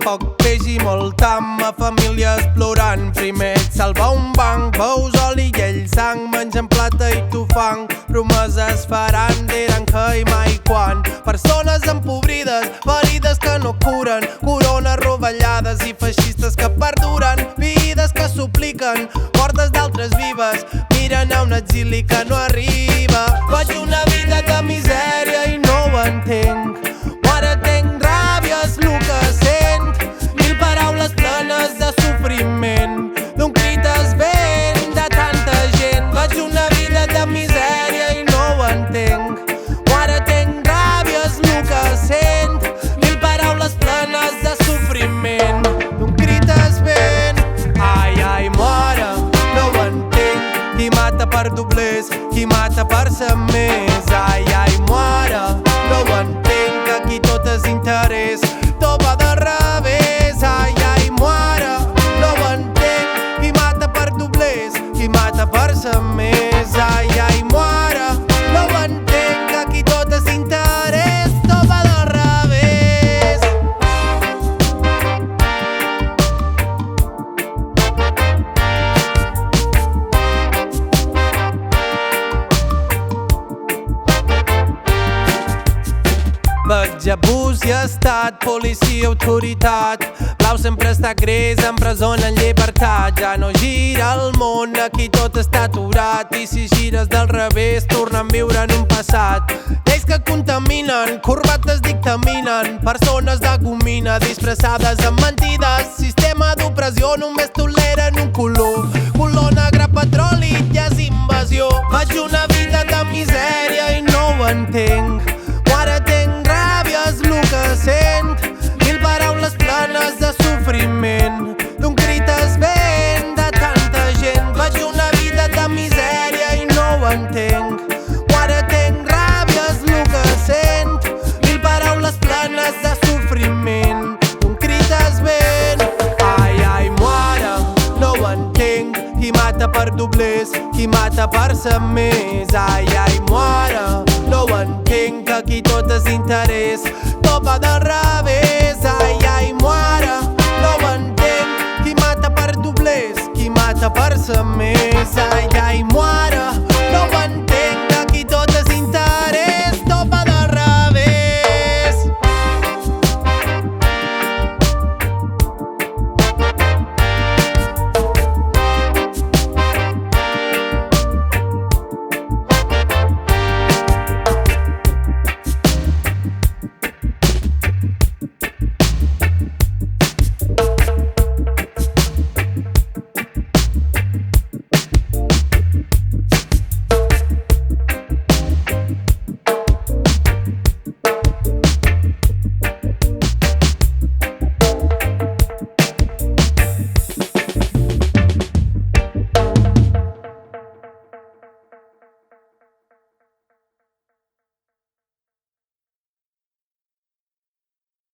poc peix i molt tam, a famílies plorant. Primer et salva un banc, veus oli i ell sang, mengen plata i tu fang. Promeses faran, diran que i mai quan. Persones empobrides, ferides que no curen, corones rovellades i feixistes que perduren. Vides que supliquen, portes d'altres vives, miren a un exili que no arriba. Faig una vida de misèria i no ho entenc. Ara tenc ràbia, és lo que sent. Mil paraules plenes de sofriment, d'un crit es vent de tanta gent. Faig una vida de misèria i no ho entenc. Ara tenc ràbia, és lo que sent. Mil paraules plenes de sofriment, d'un crit es vent. Ai, ai, mare, no ho entenc. Qui mata per doblers, qui mata per ser més. Ai, ai, mare, no ho entenc. Aquí tot és interès, tot va de revés. Ai, ai, mare, no ho entenc. Qui mata per doblers, qui mata per ser més. Ai, ai, mare, no ho entenc. Aquí tot és interès, tot va de revés. Veig abús i estat, policia, autoritat. Blau sempre està gris, en presó, en llibertat. Ja no gira el món, aquí tot està aturat. I si gires del revés, tornen a viure en un passat. Lleis que contaminen, corbates dictaminen, persones de gomina disfressades amb mentides. Sistema d'opressió només toleren un color, color negre, petroli, ja és invasió. Faig una vida de misèria i no ho entenc. Ara tenc ràbia, és lo que sent. Mil paraules plenes de sofriment, d'un crit es vent de tanta gent. Faig una vida de misèria i no ho entenc. Ara tenc ràbia, és lo que sent. Mil paraules plenes de sofriment, d'un crit es vent. Ai, ai, mare, no ho entenc. Qui mata per doblers, qui mata per ser més. Ai, ai, mare, no ho entenc. Aquí tot és interès, tot va de revés. Ai, ai, mare, no ho entenc. Qui mata per doblers, qui mata per ser més.